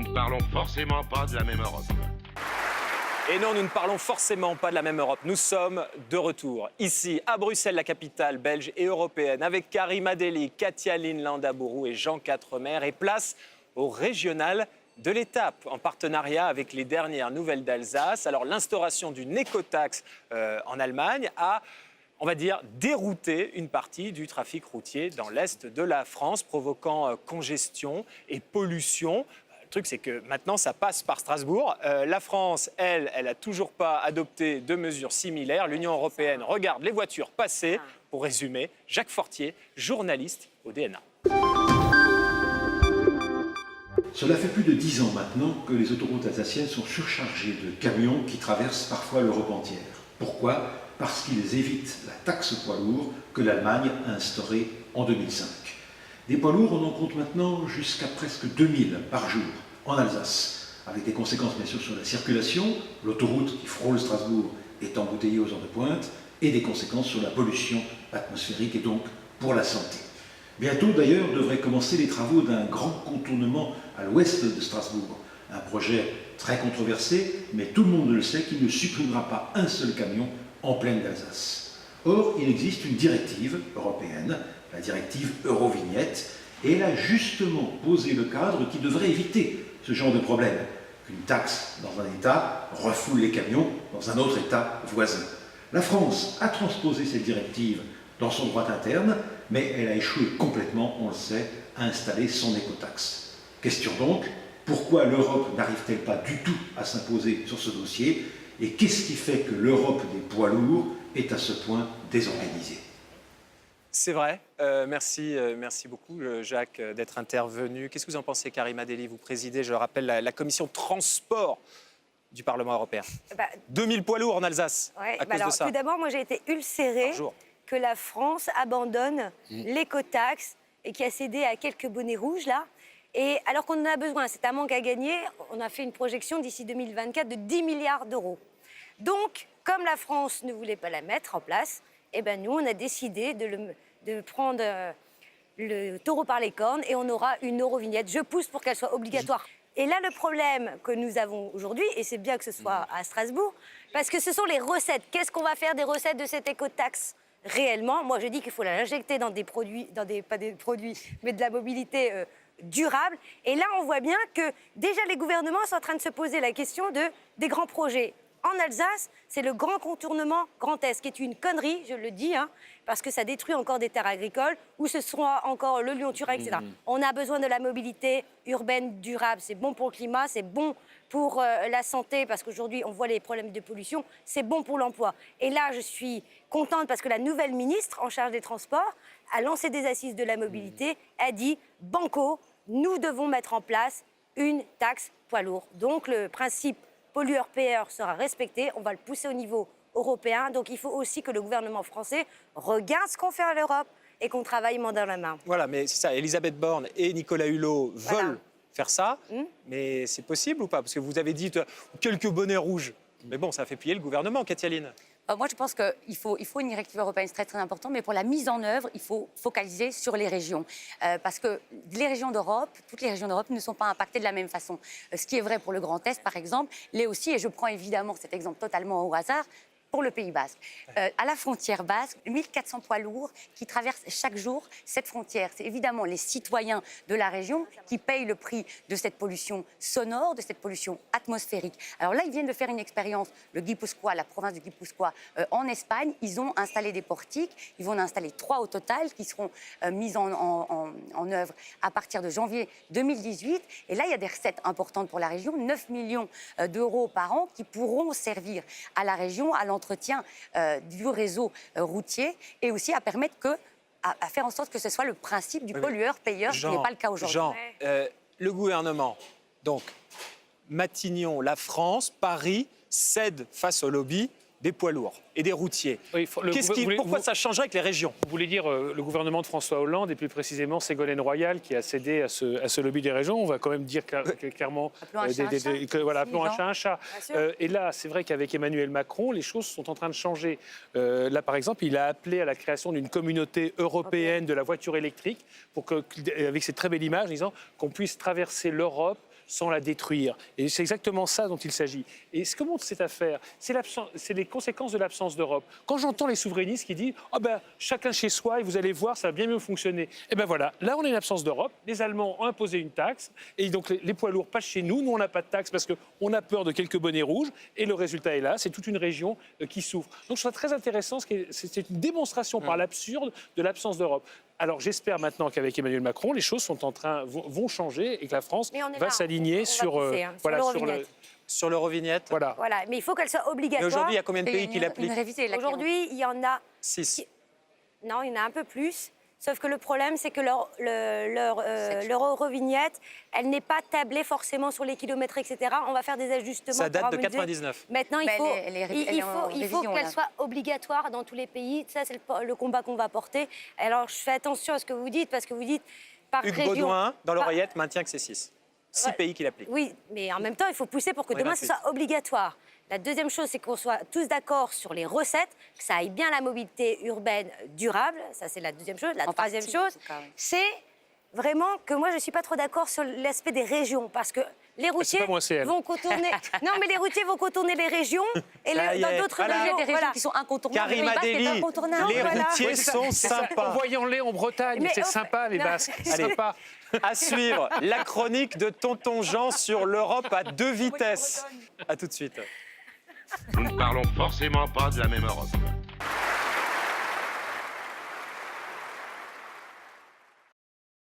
ne parlons forcément pas de la même Europe. Et non, nous ne parlons forcément pas de la même Europe. Nous sommes de retour ici, à Bruxelles, la capitale belge et européenne, avec Karima Delli, Katia Landaburu et Jean Quatremer. Et place au régional de l'étape, en partenariat avec les dernières nouvelles d'Alsace. Alors, l'instauration d'une écotaxe en Allemagne a, on va dire, dérouté une partie du trafic routier dans l'est de la France, provoquant congestion et pollution. Le truc, c'est que maintenant, ça passe par Strasbourg. La France, elle n'a toujours pas adopté de mesures similaires. L'Union européenne regarde les voitures passer. Pour résumer, Jacques Fortier, journaliste au DNA. Cela fait plus de 10 ans maintenant que les autoroutes alsaciennes sont surchargées de camions qui traversent parfois l'Europe entière. Pourquoi ? Parce qu'ils évitent la taxe poids lourd que l'Allemagne a instaurée en 2005. Des poids lourds, on en compte maintenant jusqu'à presque 2000 par jour en Alsace, avec des conséquences bien sûr sur la circulation, l'autoroute qui frôle Strasbourg est embouteillée aux heures de pointe, et des conséquences sur la pollution atmosphérique et donc pour la santé. Bientôt d'ailleurs devraient commencer les travaux d'un grand contournement à l'ouest de Strasbourg, un projet très controversé, mais tout le monde le sait qui ne supprimera pas un seul camion en pleine Alsace. Or, il existe une directive européenne, la directive Eurovignette, et elle a justement posé le cadre qui devrait éviter ce genre de problème, qu'une taxe dans un État refoule les camions dans un autre État voisin. La France a transposé cette directive dans son droit interne, mais elle a échoué complètement, on le sait, à installer son écotaxe. Question donc, pourquoi l'Europe n'arrive-t-elle pas du tout à s'imposer sur ce dossier? Et qu'est-ce qui fait que l'Europe des poids lourds est à ce point désorganisée? C'est vrai. Merci beaucoup, Jacques, d'être intervenu. Qu'est-ce que vous en pensez, Karima Delli? Vous présidez, je le rappelle, la commission transport du Parlement européen. 2000 poids lourds en Alsace à cause de ça. Tout d'abord, moi, j'ai été ulcérée que la France abandonne l'écotaxe et qui a cédé à quelques bonnets rouges, là. Et alors qu'on en a besoin, c'est un manque à gagner. On a fait une projection d'ici 2024 de 10 milliards d'euros. Donc, comme la France ne voulait pas la mettre en place, eh ben nous, on a décidé de prendre le taureau par les cornes et on aura une Eurovignette. Je pousse pour qu'elle soit obligatoire. Et là, le problème que nous avons aujourd'hui, et c'est bien que ce soit à Strasbourg, parce que ce sont les recettes. Qu'est-ce qu'on va faire des recettes de cette écotaxe réellement? Moi, je dis qu'il faut l'injecter dans des produits, pas des produits, mais de la mobilité durable. Et là, on voit bien que déjà les gouvernements sont en train de se poser la question des grands projets. En Alsace, c'est le grand contournement Grand Est, qui est une connerie, je le dis, parce que ça détruit encore des terres agricoles, ou ce sera encore le Lyon-Turin, etc. On a besoin de la mobilité urbaine durable. C'est bon pour le climat, c'est bon pour la santé, parce qu'aujourd'hui, on voit les problèmes de pollution, c'est bon pour l'emploi. Et là, je suis contente parce que la nouvelle ministre en charge des transports a lancé des assises de la mobilité, a dit « Banco, nous devons mettre en place une taxe poids lourd ». Donc, le principe pollueur-payeur sera respecté, on va le pousser au niveau européen. Donc il faut aussi que le gouvernement français regarde ce qu'on fait à l'Europe et qu'on travaille main dans la main. Voilà, mais c'est ça, Elisabeth Borne et Nicolas Hulot veulent faire ça, mais c'est possible ou pas? Parce que vous avez dit quelques bonnets rouges, mais bon, ça a fait plier le gouvernement, Katia Lin. Moi, je pense qu'il faut une directive européenne, c'est très, très important, mais pour la mise en œuvre, il faut focaliser sur les régions. Parce que les régions d'Europe, toutes les régions d'Europe ne sont pas impactées de la même façon. Ce qui est vrai pour le Grand Est, par exemple, l'est aussi, et je prends évidemment cet exemple totalement au hasard, pour le Pays Basque. À la frontière basque, 1400 poids lourds qui traversent chaque jour cette frontière. C'est évidemment les citoyens de la région qui payent le prix de cette pollution sonore, de cette pollution atmosphérique. Alors là, ils viennent de faire une expérience, le Guipuscoa, la province du Guipuscoa, en Espagne. Ils ont installé des portiques. Ils vont en installer 3 au total qui seront mises en œuvre à partir de janvier 2018. Et là, il y a des recettes importantes pour la région, 9 millions d'euros par an qui pourront servir à la région, à l'entretien du réseau routier et aussi à permettre à faire en sorte que ce soit le principe du pollueur-payeur, ce qui n'est pas le cas aujourd'hui. Jean, le gouvernement, donc Matignon, la France, Paris, cède face au lobby des poids lourds et des routiers. Oui, pourquoi ça changerait avec les régions? Vous voulez dire le gouvernement de François Hollande et plus précisément Ségolène Royal qui a cédé à ce lobby des régions. On va quand même dire clairement appelons un chat un chat. Et là, c'est vrai qu'avec Emmanuel Macron, les choses sont en train de changer. Là, par exemple, il a appelé à la création d'une communauté européenne de la voiture électrique pour avec cette très belle image disant qu'on puisse traverser l'Europe sans la détruire. Et c'est exactement ça dont il s'agit. Et ce que montre cette affaire, c'est les conséquences de l'absence d'Europe. Quand j'entends les souverainistes qui disent « Ah ben, chacun chez soi, et vous allez voir, ça va bien mieux fonctionner », eh ben voilà, là on a une absence d'Europe, les Allemands ont imposé une taxe, et donc les poids lourds passent chez nous, nous on n'a pas de taxe parce qu'on a peur de quelques bonnets rouges, et le résultat est là, c'est toute une région qui souffre. Donc je trouve ça très intéressant, c'est une démonstration par l'absurde de l'absence d'Europe. Alors j'espère maintenant qu'avec Emmanuel Macron, les choses vont changer et que la France va s'aligner sur l'Eurovignette. Voilà. Voilà, mais il faut qu'elle soit obligatoire. Mais aujourd'hui, il y a combien de pays qui l'appliquent? Aujourd'hui, il y en a 6. Non, il y en a un peu plus. Sauf que le problème, c'est que leur Eurovignette, elle n'est pas tablée forcément sur les kilomètres, etc. On va faire des ajustements. Ça date de 99. Maintenant, il faut qu'elle soit obligatoire dans tous les pays. Ça, c'est le combat qu'on va porter. Alors, je fais attention à ce que vous dites, parce que vous dites par Hugues région... Baudouin, dans l'oreillette, maintient que c'est 6. 6 pays qui l'appliquent. Oui, mais en même temps, il faut pousser pour que demain, ce soit obligatoire. La deuxième chose, c'est qu'on soit tous d'accord sur les recettes, que ça aille bien la mobilité urbaine durable. Ça, c'est la deuxième chose. La troisième chose, c'est vraiment que moi, je ne suis pas trop d'accord sur l'aspect des régions. Parce que les routiers vont contourner... Non, mais les routiers vont contourner les régions. Et dans d'autres régions, il y a des régions qui sont incontournables. Karima Deli, les routiers sont sympas. Envoyons-les en Bretagne, c'est sympa, les Basques. C'est sympa. À suivre, la chronique de Tonton Jean sur l'Europe à 2 vitesses. À tout de suite. Nous ne parlons forcément pas de la même Europe.